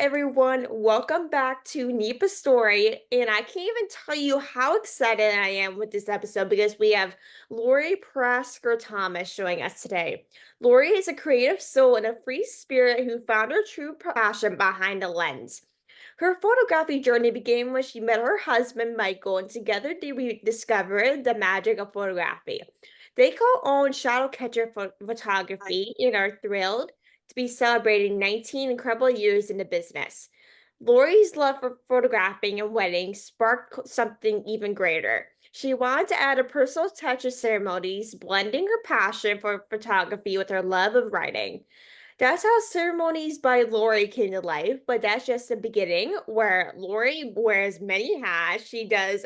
everyone. Welcome back to NEPA Story. And I can't even tell you how excited I am with this episode because we have Lori Prashker Thomas showing us today. Lori is a creative soul and a free spirit who found her true passion behind the lens. Her photography journey began when she met her husband, Michael, and together they rediscovered the magic of photography. They co-own ShadowCatcher Photography and are thrilled to be celebrating 19 incredible years in the business. Lori's love for photographing and weddings sparked something even greater. She wanted to add a personal touch to ceremonies, blending her passion for photography with her love of writing. That's how Ceremonies by Lori came to life, but that's just the beginning where Lori wears many hats. She does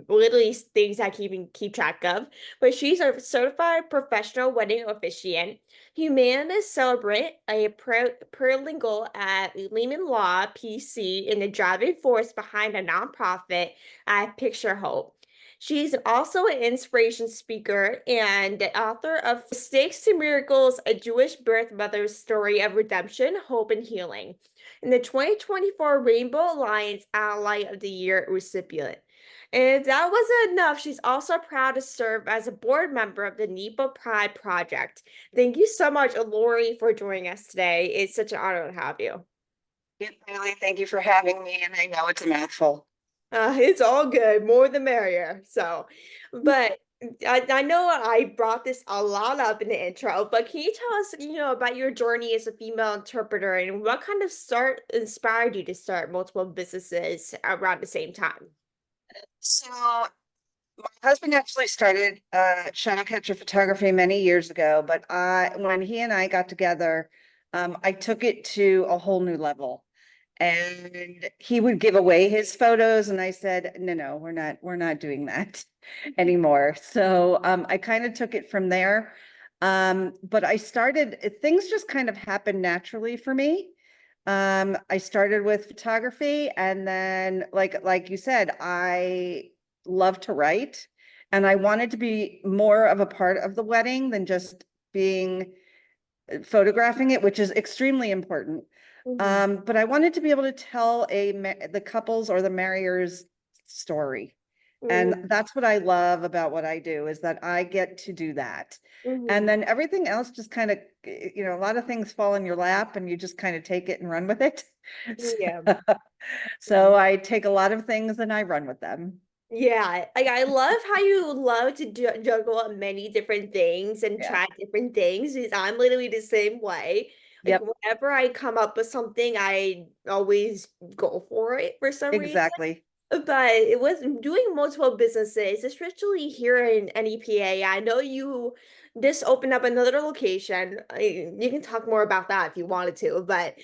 literally things I can't even keep track of, but she's a certified professional wedding officiant, Humanist Celebrant, a paralegal at Lehman Law, PC, and the driving force behind a nonprofit at Picture Hope. She's also an inspiration speaker and the author of Mistakes to Miracles, a Jewish birth mother's story of redemption, hope, and healing, and the 2024 Rainbow Alliance Ally of the Year recipient. And if that wasn't enough, she's also proud to serve as a board member of the NEPA Pride Project. Thank you so much, Lori, for joining us today. It's such an honor to have you. Really, thank you for having me. And I know it's a mouthful. It's all good, more the merrier. So, but I know I brought this a lot up in the intro, but can you tell us, about your journey as a female interpreter and what kind of start inspired you to start multiple businesses around the same time? So my husband actually started ShadowCatcher Photography many years ago, but when he and I got together, I took it to a whole new level. And he would give away his photos, and I said, no, we're not doing that anymore. So I kind of took it from there. But things just kind of happened naturally for me. I started with photography, and then like you said, I love to write, and I wanted to be more of a part of the wedding than just being photographing it, which is extremely important. Mhm. But I wanted to be able to tell the couples or the marriers story. And that's what I love about what I do, is that I get to do that. And Mhm. then everything else just kind of, a lot of things fall in your lap and you just kind of take it and run with it. Yeah. So I take a lot of things and I run with them. Yeah, like I love how you love to juggle many different things and Yeah. try different things. Because I'm literally the same way. Like Yep. whenever I come up with something, I always go for it for some reason. Exactly. But it was doing multiple businesses, especially here in NEPA. I know you this opened up another location. You can talk more about that if you wanted to, but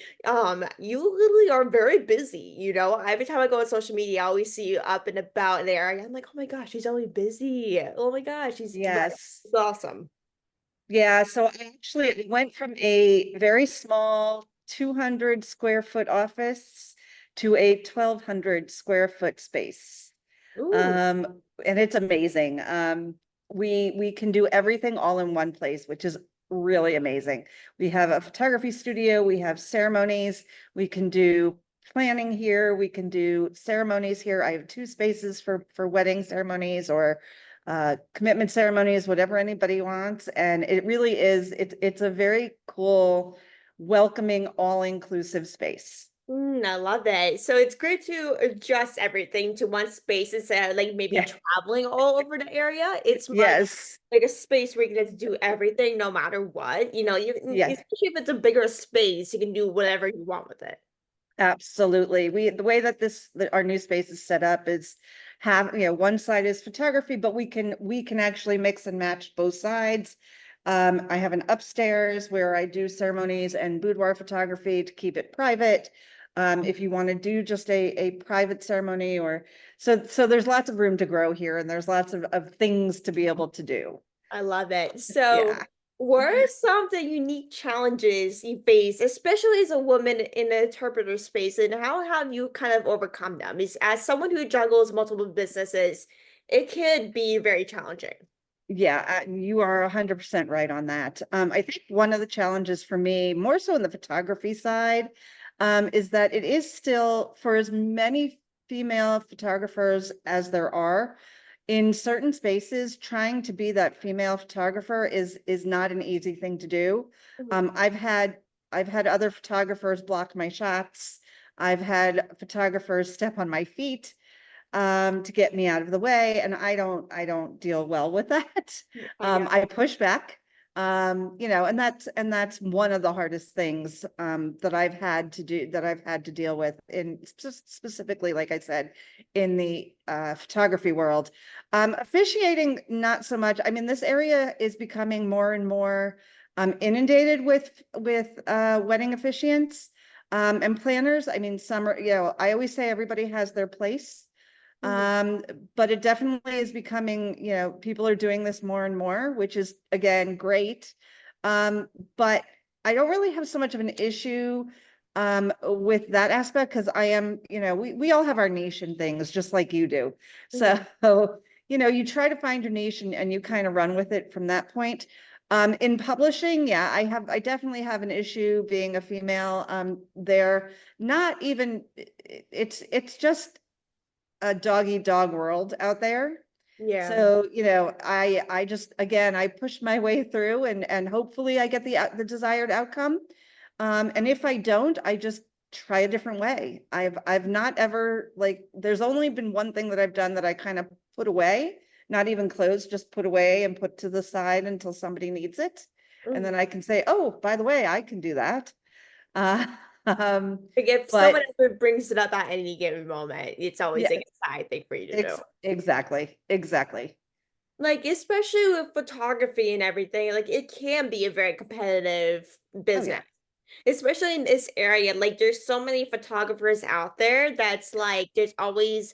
you literally are very busy, Every time I go on social media, I always see you up and about in the area. I'm like, oh my gosh, she's always busy. Oh my gosh, she's Yes. it's awesome. Yeah, so I actually went from a very small 200 square foot office to a 1,200 square foot space. Ooh. And it's amazing. We can do everything all in one place, which is really amazing. We have a photography studio, we have ceremonies, we can do planning here, we can do ceremonies here. I have two spaces for wedding ceremonies or commitment ceremonies, whatever anybody wants. And it really is, it's a very cool, welcoming, all-inclusive space. I love it. So it's great to adjust everything to one space instead of like maybe Yeah. traveling all over the area. It's much Yes. like a space where you can just do everything no matter what. Yeah. Especially if it's a bigger space, you can do whatever you want with it. Absolutely. The way that our new space is set up is one side is photography, but we can actually mix and match both sides. I have an upstairs where I do ceremonies and boudoir photography to keep it private. If you want to do just a private ceremony so there's lots of room to grow here, and there's lots of things to be able to do. I love it. So, Yeah. what are some of the unique challenges you face, especially as a woman in the interpreter space, and how have you kind of overcome them? Is as someone who juggles multiple businesses, it could be very challenging. Yeah, you are 100% right on that. I think one of the challenges for me, more so in the photography side, is that it is still, for as many female photographers as there are, in certain spaces, trying to be that female photographer is not an easy thing to do. Mhm. I've had other photographers block my shots. I've had photographers step on my feet to get me out of the way, and I don't deal well with that. I get. I push back. And that's one of the hardest things that I've had to deal with in specifically, like I said, in the photography world. Officiating, not so much. I mean, this area is becoming more and more inundated with wedding officiants and planners. I mean, I always say everybody has their place. Mhm. Um, but it definitely is becoming, people are doing this more and more, which is again great. Um, but I don't really have so much of an issue with that aspect, because I am, we all have our niche and things just like you do. So, Mhm. you try to find your niche and you kind of run with it from that point. In publishing, yeah, I definitely have an issue being a female there. Not even, it's just a dog eat dog world out there. Yeah. So, I just, again, I pushed my way through, and hopefully I get the desired outcome. And if I don't, I just try a different way. I've not ever, like, there's only been one thing that I've done that I kind of put away, not even closed, just put away and put to the side until somebody needs it. And Mhm. then I can say, oh, by the way, I can do that. Uh, um, Like if someone but ever brings it up at any given moment, it's always yeah, like a side thing for you to do. exactly. Like, especially with photography and everything, like it can be a very competitive Oh, business, yeah. especially in this area. Like, there's so many photographers out there that's like, there's always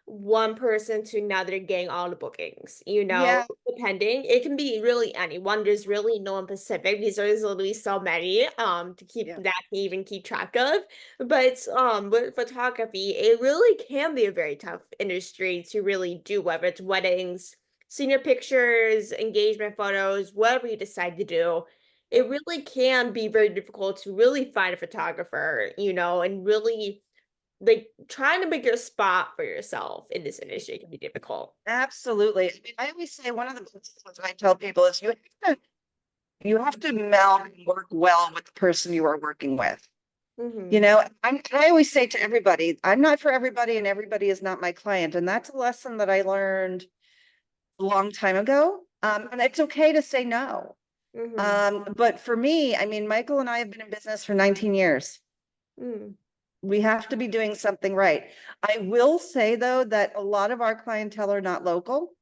one person to another getting all the bookings, Yeah, depending. It can be really anyone. There's really no one specific because there's literally so many to keep yeah. that can even keep track of. But with photography, it really can be a very tough industry to really do, whether it's weddings, senior pictures, engagement photos, whatever you decide to do. It really can be very difficult to really find a photographer, and really like trying to make your spot for yourself in this industry can be difficult. Absolutely. I mean, I always say one of the best things I tell people is you have to meld and work well with the person you are working with. Hmm. I always say to everybody, I'm not for everybody and everybody is not my client. And that's a lesson that I learned a long time ago. And it's okay to say no. Hmm. But for me, I mean, Michael and I have been in business for 19 years. Mm. We have to be doing something right. I will say, though, that a lot of our clientele are not local,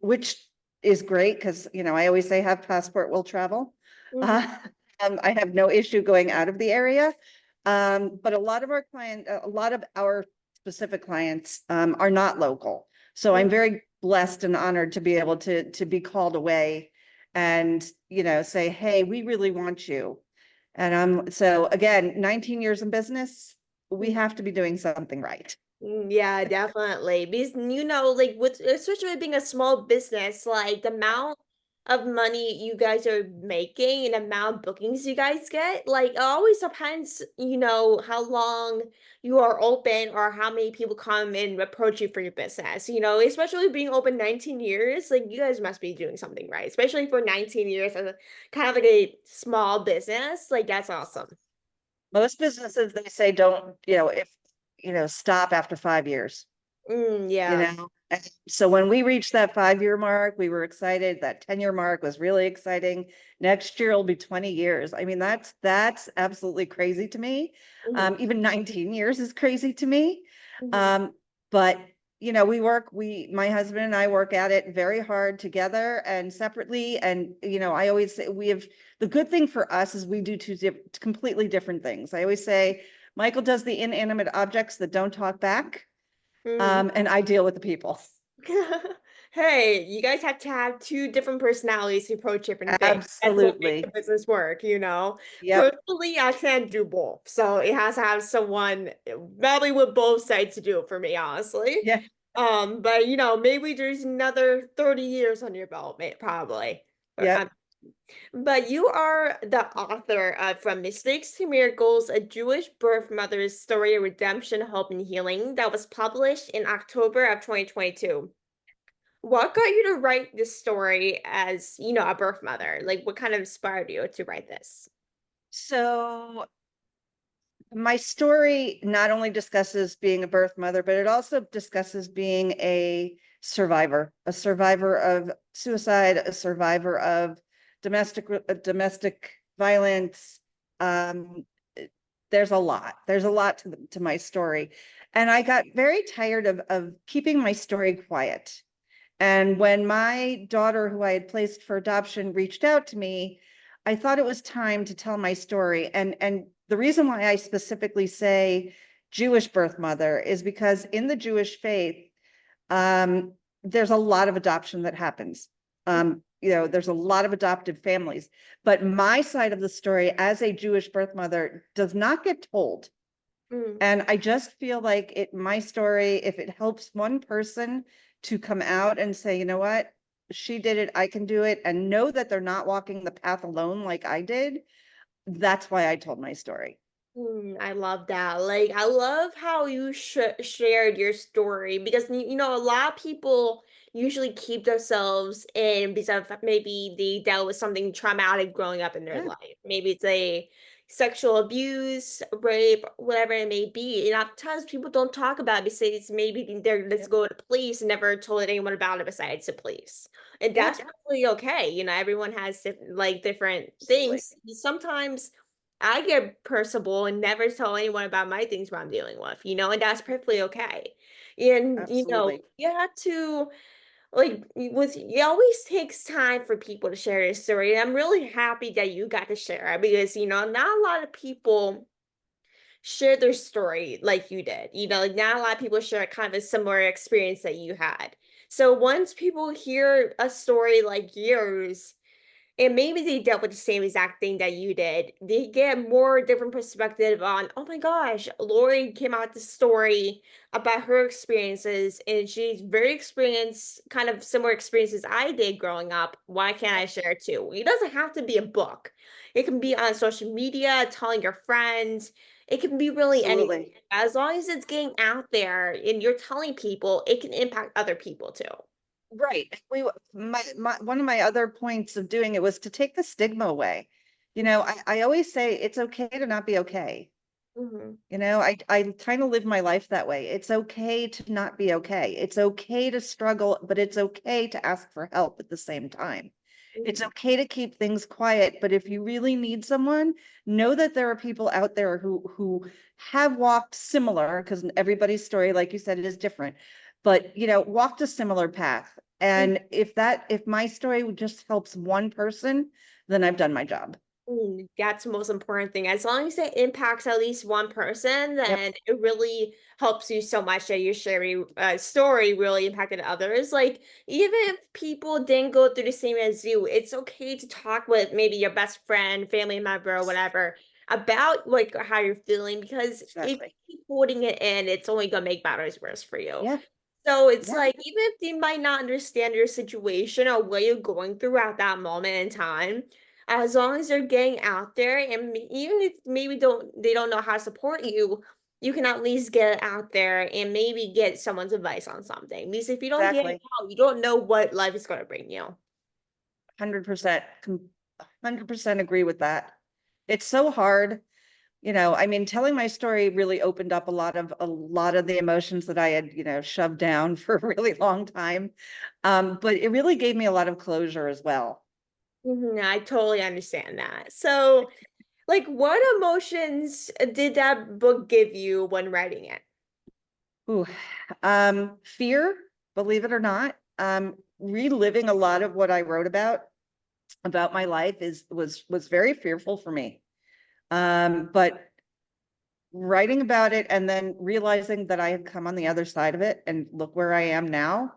which is great because, I always say have passport, will travel. Hmm. Uh, I have no issue going out of the area. But a lot of our specific clients are not local. So I'm very blessed and honored to be able to be called away and, say, hey, we really want you. And so again, 19 years in business, we Hmm. have to be doing something right. Yeah, definitely. Because like with especially with being a small business, like the amount of money you guys are making and the amount of bookings you guys get, like it always depends, how long you are open or how many people come and approach you for your business. Especially being open 19 years, like you guys must be doing something right, especially for 19 years as a kind of like a small business. Like that's awesome. Most businesses, they say, don't, if, stop after 5 years, Yeah. And so when we reached that 5 year mark, we were excited. That 10 year mark was really exciting. Next year will be 20 years. I mean, that's absolutely crazy to me. Hmm. Even 19 years is crazy to me. Hmm. But my husband and I work at it very hard together and separately. And, I always say the good thing for us is we do completely different things. I always say Michael does the inanimate objects that don't talk back. Hmm. And I deal with the people. Hey, you guys have to have two different personalities to approach different things. That's what makes the Absolutely. business work. Yep. Personally, I can't do both. So it has to have someone probably with both sides to do it for me, honestly. Yeah. But maybe there's another 30 years on your belt, probably. But Yep. But you are the author of From Mistakes to Miracles, a Jewish birth mother's story of redemption, hope, and healing that was published in October of 2022. What got you to write this story as, a birth mother? Like, what kind of inspired you to write this? So my story not only discusses being a birth mother, but it also discusses being a survivor of suicide, a survivor of domestic violence. Um, there's a lot to my story. And I got very tired of keeping my story quiet. And when my daughter, who I had placed for adoption, reached out to me, I thought it was time to tell my story. And the reason why I specifically say Jewish birth mother is because in the Jewish faith, there's a lot of adoption that happens. There's a lot of adoptive families, but my side of the story as a Jewish birth mother does not get told. Mm, And I just feel like my story, if it helps one person to come out and say, you know what, she did it, I can do it, and know that they're not walking the path alone like I did, that's why I told my story. I love that. Like, I love how you shared your story because, a lot of people usually keep themselves in because of maybe they dealt with something traumatic growing up in their Yeah, life. Maybe it's a sexual abuse, rape, whatever it may be. And oftentimes people don't talk about it because maybe they're let's yep, go to police and never told anyone about it besides the police. And yep, that's perfectly okay. Everyone has different absolutely, things. Sometimes I get personable and never tell anyone about my things what I'm dealing with, and that's perfectly okay. And absolutely. you have to like with it always takes time for people to share their story. And I'm really happy that you got to share it because not a lot of people share their story like you did. Like not a lot of people share kind of a similar experience that you had. So once people hear a story like yours, and maybe they dealt with the same exact thing that you did. They get more different perspective on, oh my gosh, Lori came out with this story about her experiences, and she's very experienced, kind of similar experiences I did growing up. Why can't I Yep, share it too? It doesn't have to be a book. It can be on social media, telling your friends. It can be really anything. absolutely. As long as it's getting out there and you're telling people, it can impact other people too. Right. My one of my other points of doing it was to take the stigma away. I always say it's okay to not be okay. Mhm. I kind of live my life that way. It's okay to not be okay. It's okay to struggle, but it's okay to ask for help at the same time. It's Mhm. okay to keep things quiet, but if you really need someone, know that there are people out there who have walked similar, because everybody's story, like you said, is different, but walked a similar path. And if my story just helps one person, then I've done my job. That's the most important thing. As long as it impacts at least one person, Yep, then it really helps you so much that your sharing story really impacted others. Like, even if people didn't go through the same as you, it's okay to talk with maybe your best friend, family member, or whatever about like how you're feeling because if exactly. you keep holding it in, it's only gonna make matters worse for you. Yeah, So it's yeah, like, even if they might not understand your situation or what you're going through at that moment in time, as long as they're getting out there and even if maybe they don't know how to support you, you can at least get it out there and maybe get someone's advice on something. Because if you don't get it exactly. out, you don't know what life is going to bring you. 100%, 100% agree with that. It's so hard. I mean, telling my story really opened up a lot of the emotions that I had, shoved down for a really long time. But it really gave me a lot of closure as well. I totally understand that. So, like, what emotions did that book give you when writing it? Ooh, fear, believe it or not, reliving a lot of what I wrote about my life was very fearful for me. But writing about it and then realizing that I had come on the other side of it and look where I am now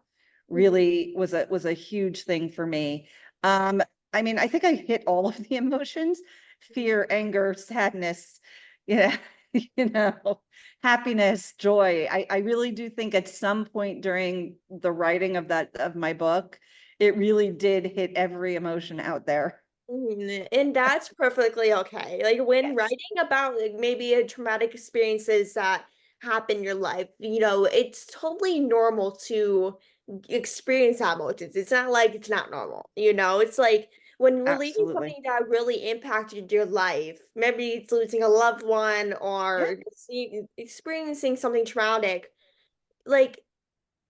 really was a huge thing for me. Um, I mean, I think I hit all of the emotions, fear, anger, sadness, yeah, you know, happiness, joy. I really do think at some point during the writing of my book, it really did hit every emotion out there. And that's perfectly okay. Like when Yes, writing about like maybe a traumatic experiences that happen in your life, it's totally normal to experience that emotions. It's not like it's not normal, It's like when relating absolutely. something that really impacted your life, maybe it's losing a loved one Yeah, or experiencing something traumatic, like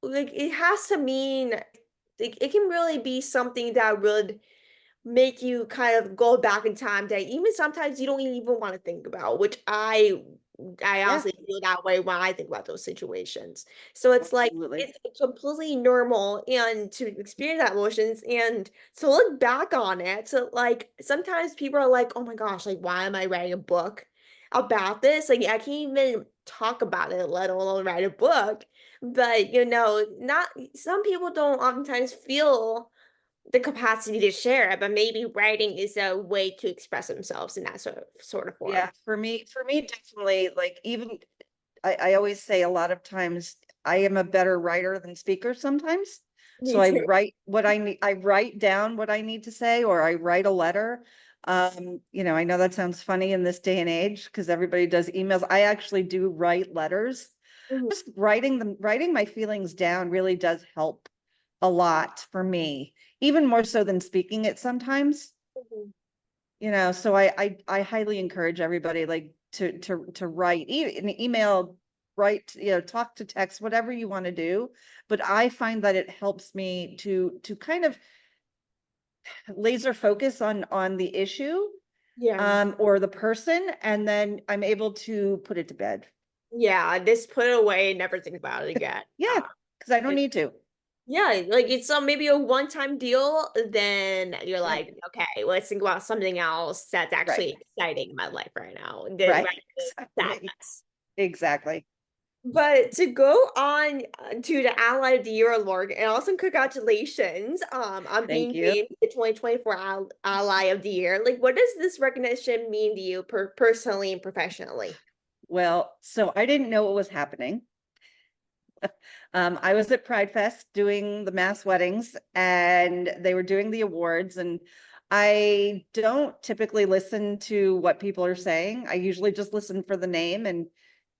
it has to mean it can really be something that would make you kind of go back in time that even sometimes you don't even want to think about, which I yeah, honestly feel that way when I think about those situations. So it's like absolutely. it's completely normal and to experience that emotions and to look back on it. So like sometimes people are like, oh my gosh, like why am I writing a book about this? Like I can't even talk about it, let alone write a book. But not some people don't oftentimes feel the capacity to share it, but maybe writing is a way to express themselves in that sort of Yeah, form. for me, definitely, like even I always say a lot of times I am a better writer than speaker sometimes. So Me I too. write what I need, I write down what I need to say, or I write a letter. I know that sounds funny in this day and age because everybody does emails. I actually do write letters. Mhm, Just writing my feelings down really does help a lot for me, even more so than speaking it sometimes. mhm. So I highly encourage everybody like to write an email, write, talk to text, whatever you want to do. But I find that it helps me to kind of laser focus on the issue, Yeah. or the person, and then I'm able to put it to bed. Yeah. Just put it away and never think about it again. Yeah, because I don't It- need to. yeah, like it's maybe a one-time deal, then you're Right, like, okay, let's think about something else that's right, actually exciting in my life right now. right. Rather than Exactly. sadness. Exactly. But to go on to the Ally of the Year award, and also congratulations on Thank being you. named the 2024 Ally of the Year. Like, what does this recognition mean to you personally and professionally? Well, so I didn't know what was happening. I was at Pride Fest doing the mass weddings and they were doing the awards. And I don't typically listen to what people are saying. I usually just listen for the name and,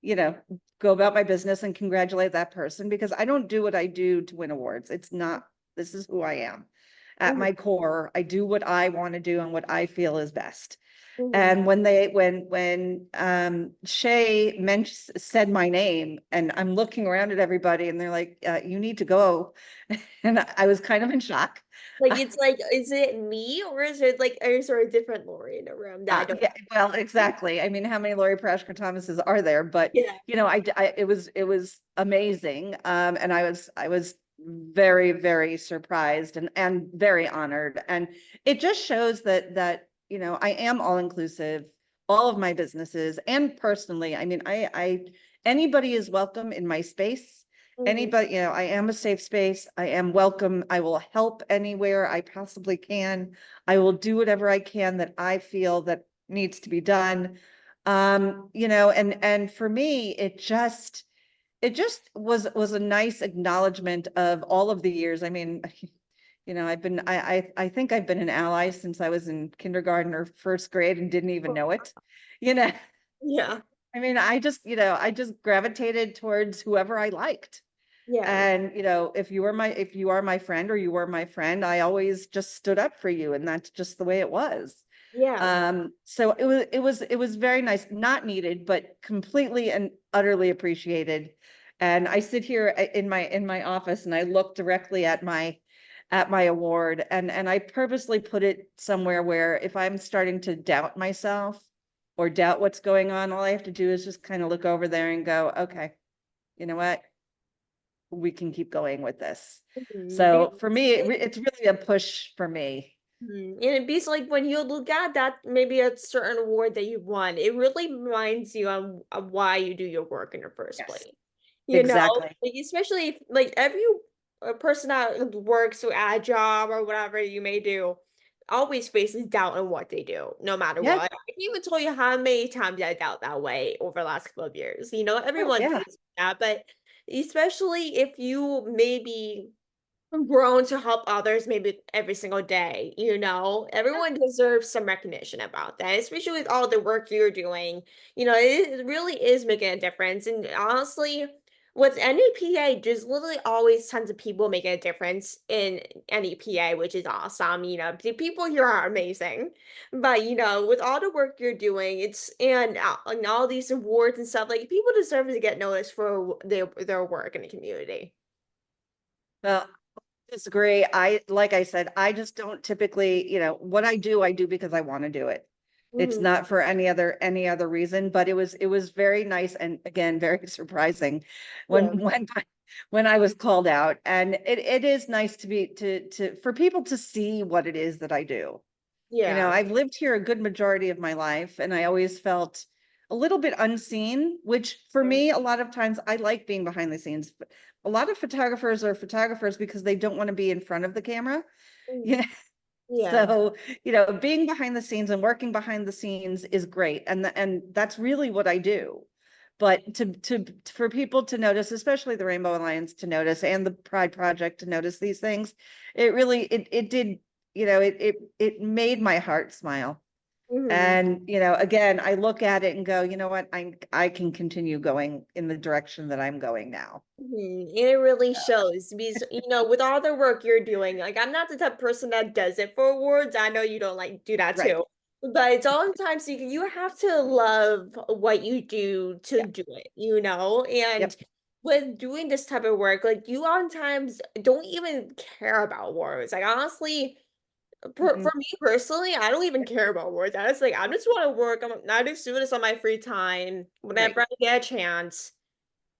you know, go about my business and congratulate that person because I don't do what I do to win awards. It's not, this is who I am. At Mhm, my core, I do what I want to do and what I feel is best. mhm. And when Shay said my name, and I'm looking around at everybody, and they're like, "You need to go," and I was kind of in shock. Like, it's like, is it me or is it like, is there a different Lori in the room that I don't? Yeah, well, exactly. I mean, how many Lori Prashker Thomases are there? But Yeah, it was amazing, and I was very, very surprised and very honored, and it just shows that I am all inclusive, all of my businesses and personally. I mean, I anybody is welcome in my space. mhm, Anybody, I am a safe space. I am welcome. I will help anywhere I possibly can. I will do whatever I can that I feel that needs to be done. And for me, it just was a nice acknowledgement of all of the years. I mean, I think I've been an ally since I was in kindergarten or first grade and didn't even know it. You know, yeah, I mean, I just gravitated towards whoever I liked. yeah, And if you are my friend or you were my friend, I always just stood up for you, and that's just the way it was. yeah. So it was very nice, not needed, but completely and utterly appreciated. And I sit here in my office and I look directly at my award, and I purposely put it somewhere where if I'm starting to doubt myself or doubt what's going on, all I have to do is just kind of look over there and go, okay, you know what? We can keep going with this. Mhm. So for me, it's really a push for me. And it be like when you look at that, maybe a certain award that you won, it really reminds you on why you do your work in the first Yes, place. exactly. Like especially if like every person that works or at a job or whatever you may do, always faces doubt in what they do, no matter Yeah. what. I can even tell you how many times I doubt that way over the last couple of years. Oh, Everyone yeah. faces that, but especially if you maybe grown to help others maybe every single day, Yeah. everyone deserves some recognition about that, especially with all the work you're doing. It really is making a difference. And honestly, with NEPA, there's literally always tons of people making a difference in NEPA, which is awesome. The people here are amazing. But with all the work you're doing, and all these awards and stuff, like, people deserve to get noticed for their work in the community. Well, disagree. Like I said, I just don't typically, what I do because I want to do it. It's Mhm. not for any other reason, but it was very nice and again, very surprising when Yeah. when I was called out. And it is nice to be to for people to see what it is that I do. Yeah. I've lived here a good majority of my life, and I always felt a little bit unseen, which for me, a lot of times I like being behind the scenes. But a lot of photographers are photographers because they don't want to be in front of the camera. Mm. Yeah. Yeah. So, being behind the scenes and working behind the scenes is great. And that's really what I do. But for people to notice, especially the Rainbow Alliance to notice and the Pride Project to notice these things, it did, it made my heart smile. Mhm. And, again, I look at it and go, you know what, I can continue going in the direction that I'm going now. Mhm. And it really shows because, with all the work you're doing, like, I'm not the type of person that does it for awards. I know you don't like do that Right. too. But it's all the time, so you have to love what you do to Yeah. do it, and Yep. with doing this type of work, like, you oftentimes don't even care about awards. Like, honestly, for Mm-mm. me personally, I don't even care about awards. I just like, I just want to work. I just do this on my free time Right. whenever I get a chance.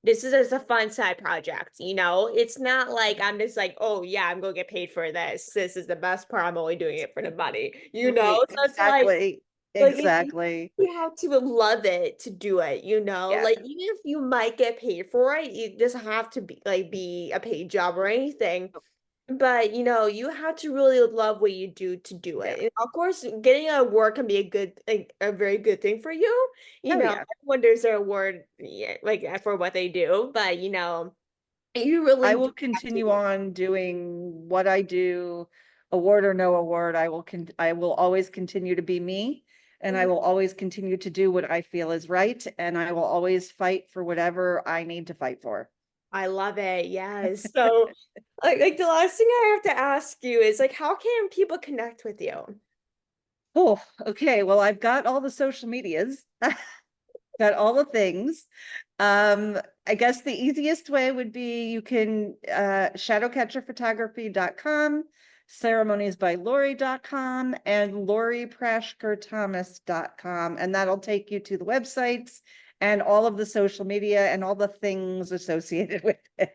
This is just a fun side project. It's not like I'm just like, oh yeah, I'm gonna get paid for this. This is the best part. I'm only doing it for the money. Right. So it's Exactly. like Exactly. you have to love it to do it. Yeah. Like, even if you might get paid for it, it doesn't have to be a paid job or anything. But you have to really love what you do to do Yeah. it. And of course, getting a award can be a very good thing for you. Oh, yeah. Everyone deserves an award, yeah, like, for what they do, but you really I do will have to. continue on doing what I do, award or no award. I will always continue to be me, and I Mhm. will always continue to do what I feel is right, and I will always fight for whatever I need to fight for. I love it. Yes. So, like, the last thing I have to ask you is, like, how can people connect with you? Oh, okay. Well, I've got all the social medias, got all the things. I guess the easiest way would be you can shadowcatcherphotography.com, ceremoniesbylori.com, and loriprashkerthomas.com, and that'll take you to the websites and all of the social media and all the things associated with it.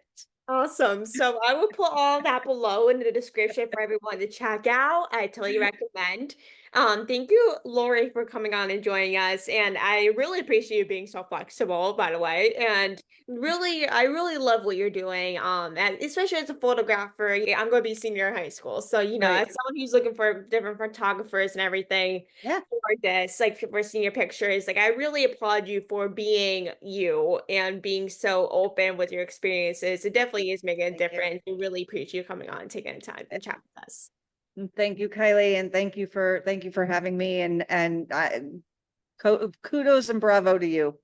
Awesome. So I will put all that below in the description for everyone to check out. I totally recommend. Thank you, Lori, for coming on and joining us. And I really appreciate you being so flexible, by the way. And really, I really love what you're doing. And especially as a photographer, yeah, I'm going to be senior in high school. So, as Right. someone who's looking for different photographers and everything, Yeah. for this, like, for senior pictures, like, I really applaud you for being you and being so open with your experiences. It definitely is making a Thank you. difference. We really appreciate you coming on and taking the time to chat with us. Thank you, Kylie, and thank you for having me and kudos and bravo to you.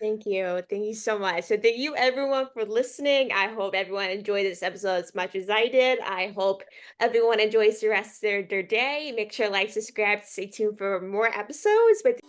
Thank you. Thank you so much. So thank you everyone for listening. I hope everyone enjoyed this episode as much as I did. I hope everyone enjoys the rest of their day. Make sure to like, subscribe, stay tuned for more episodes. But